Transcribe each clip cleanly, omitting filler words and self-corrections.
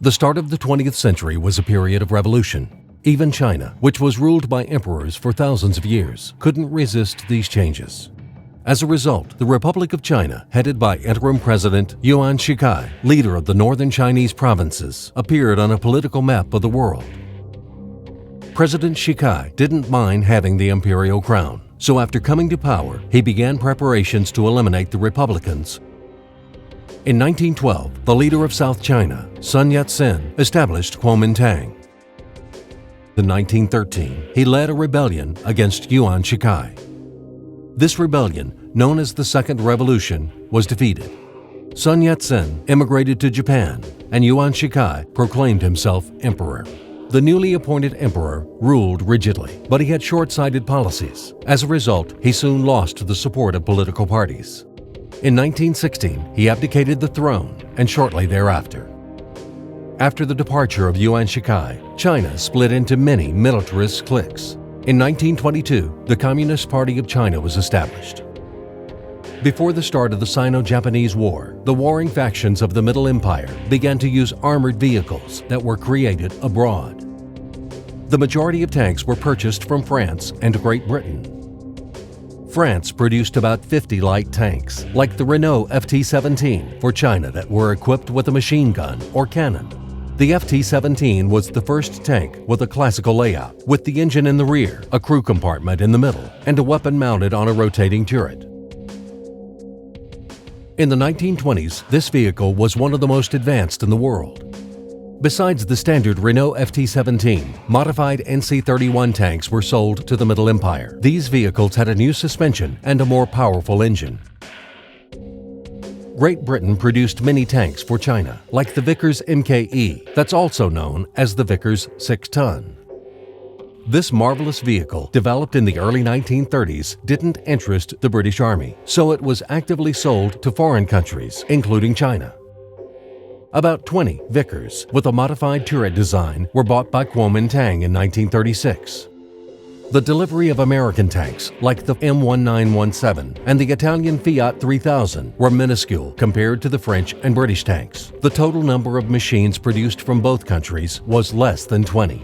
The start of the 20th century was a period of revolution. Even China, which was ruled by emperors for thousands of years, couldn't resist these changes. As a result, the Republic of China, headed by interim president Yuan Shikai, leader of the northern Chinese provinces, appeared on a political map of the world. President Shikai didn't mind having the imperial crown, so after coming to power, he began preparations to eliminate the Republicans. In 1912, the leader of South China, Sun Yat-sen, established Kuomintang. In 1913, he led a rebellion against Yuan Shikai. This rebellion, known as the Second Revolution, was defeated. Sun Yat-sen immigrated to Japan, and Yuan Shikai proclaimed himself emperor. The newly appointed emperor ruled rigidly, but he had short-sighted policies. As a result, he soon lost the support of political parties. In 1916, he abdicated the throne, and shortly thereafter. After the departure of Yuan Shikai, China split into many militarist cliques. In 1922, the Communist Party of China was established. Before the start of the Sino-Japanese War, the warring factions of the Middle Empire began to use armored vehicles that were created abroad. The majority of tanks were purchased from France and Great Britain. France produced about 50 light tanks, like the Renault FT-17 for China, that were equipped with a machine gun or cannon. The FT-17 was the first tank with a classical layout, with the engine in the rear, a crew compartment in the middle, and a weapon mounted on a rotating turret. In the 1920s, this vehicle was one of the most advanced in the world. Besides the standard Renault FT-17, modified NC-31 tanks were sold to the Middle Empire. These vehicles had a new suspension and a more powerful engine. Great Britain produced many tanks for China, like the Vickers MKE, that's also known as the Vickers 6-ton. This marvelous vehicle, developed in the early 1930s, didn't interest the British Army, so it was actively sold to foreign countries, including China. About 20 Vickers with a modified turret design were bought by Kuomintang in 1936. The delivery of American tanks, like the M1917 and the Italian Fiat 3000, were minuscule compared to the French and British tanks. The total number of machines produced from both countries was less than 20.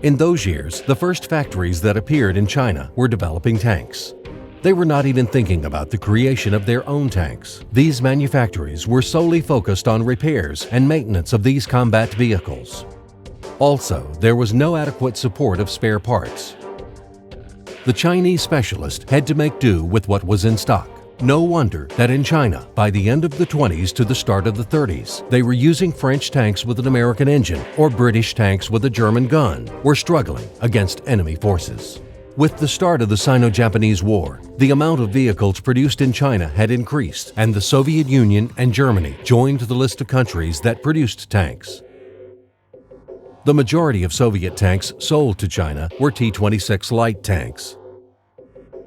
In those years, the first factories that appeared in China were developing tanks. They were not even thinking about the creation of their own tanks. These manufactories were solely focused on repairs and maintenance of these combat vehicles. Also, there was no adequate support of spare parts. The Chinese specialist had to make do with what was in stock. No wonder that in China, by the end of the 20s to the start of the 30s, they were using French tanks with an American engine or British tanks with a German gun, were struggling against enemy forces. With the start of the Sino-Japanese War, the amount of vehicles produced in China had increased, and the Soviet Union and Germany joined the list of countries that produced tanks. The majority of Soviet tanks sold to China were T-26 light tanks.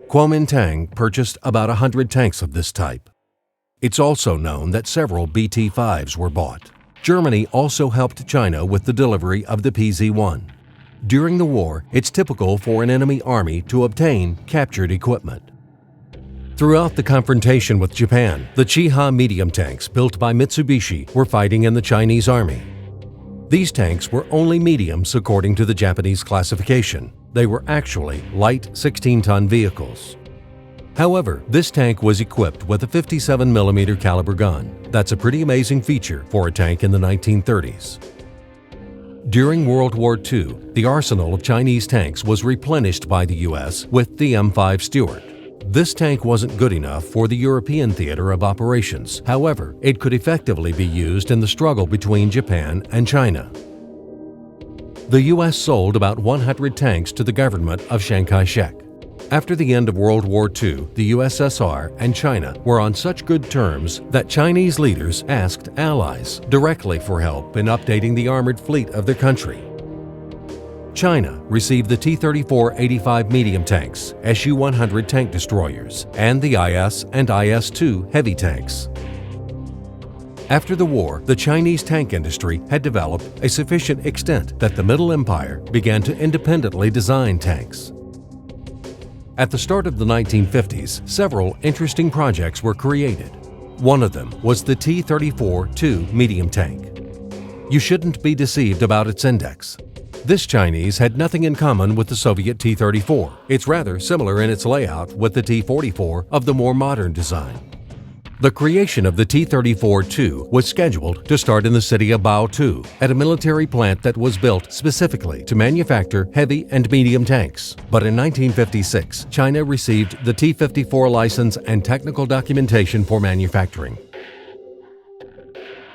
Kuomintang purchased about 100 tanks of this type. It's also known that several BT-5s were bought. Germany also helped China with the delivery of the PZ-1. During the war, it's typical for an enemy army to obtain captured equipment. Throughout the confrontation with Japan, the Chiha medium tanks built by Mitsubishi were fighting in the Chinese army. These tanks were only mediums according to the Japanese classification. They were actually light 16-ton vehicles. However, this tank was equipped with a 57mm caliber gun. That's a pretty amazing feature for a tank in the 1930s. During World War II, the arsenal of Chinese tanks was replenished by the U.S. with the M5 Stuart. This tank wasn't good enough for the European theater of operations. However, it could effectively be used in the struggle between Japan and China. The U.S. sold about 100 tanks to the government of Chiang Kai-shek. After the end of World War II, the USSR and China were on such good terms that Chinese leaders asked allies directly for help in updating the armored fleet of their country. China received the T-34-85 medium tanks, Su-100 tank destroyers, and the IS and IS-2 heavy tanks. After the war, the Chinese tank industry had developed a sufficient extent that the Middle Empire began to independently design tanks. At the start of the 1950s, several interesting projects were created. One of them was the T-34-2 medium tank. you shouldn't be deceived about its index. This Chinese had nothing in common with the Soviet T-34. It's rather similar in its layout with the T-44 of the more modern design. The creation of the T-34-2 was scheduled to start in the city of Baotou, at a military plant that was built specifically to manufacture heavy and medium tanks. But in 1956, China received the T-54 license and technical documentation for manufacturing.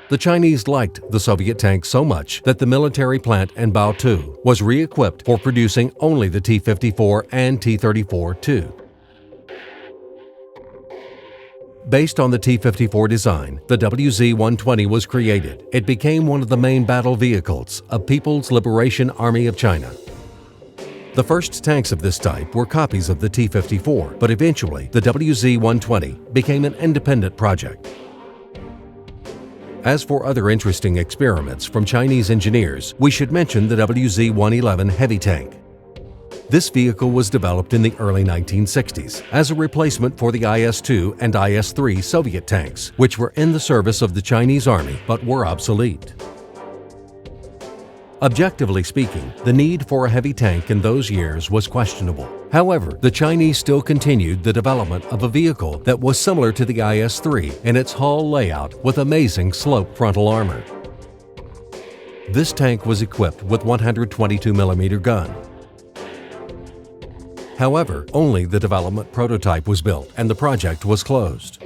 The Chinese liked the Soviet tank so much that the military plant in Baotou was re-equipped for producing only the T-54 and T-34-2. Based on the T-54 design, the WZ-120 was created. It became one of the main battle vehicles of People's Liberation Army of China. The first tanks of this type were copies of the T-54, but eventually the WZ-120 became an independent project. As for other interesting experiments from Chinese engineers, we should mention the WZ-111 heavy tank. This vehicle was developed in the early 1960s as a replacement for the IS-2 and IS-3 Soviet tanks, which were in the service of the Chinese Army but were obsolete. Objectively speaking, the need for a heavy tank in those years was questionable. However, the Chinese still continued the development of a vehicle that was similar to the IS-3 in its hull layout with amazing slope frontal armor. This tank was equipped with 122mm gun. However, only the development prototype was built and the project was closed.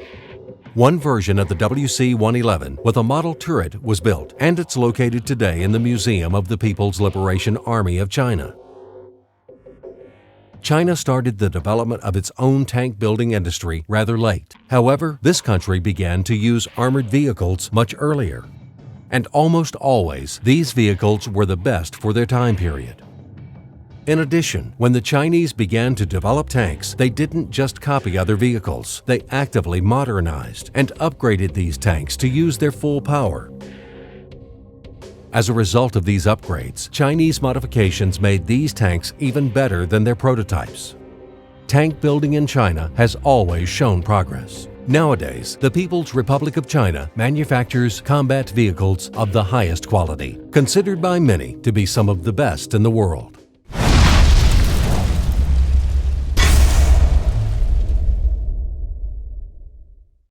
One version of the WZ-111 with a model turret was built, and it's located today in the Museum of the People's Liberation Army of China. China started the development of its own tank building industry rather late. However, this country began to use armored vehicles much earlier. And almost always, these vehicles were the best for their time period. In addition, when the Chinese began to develop tanks, they didn't just copy other vehicles. They actively modernized and upgraded these tanks to use their full power. As a result of these upgrades, Chinese modifications made these tanks even better than their prototypes. Tank building in China has always shown progress. Nowadays, the People's Republic of China manufactures combat vehicles of the highest quality, considered by many to be some of the best in the world.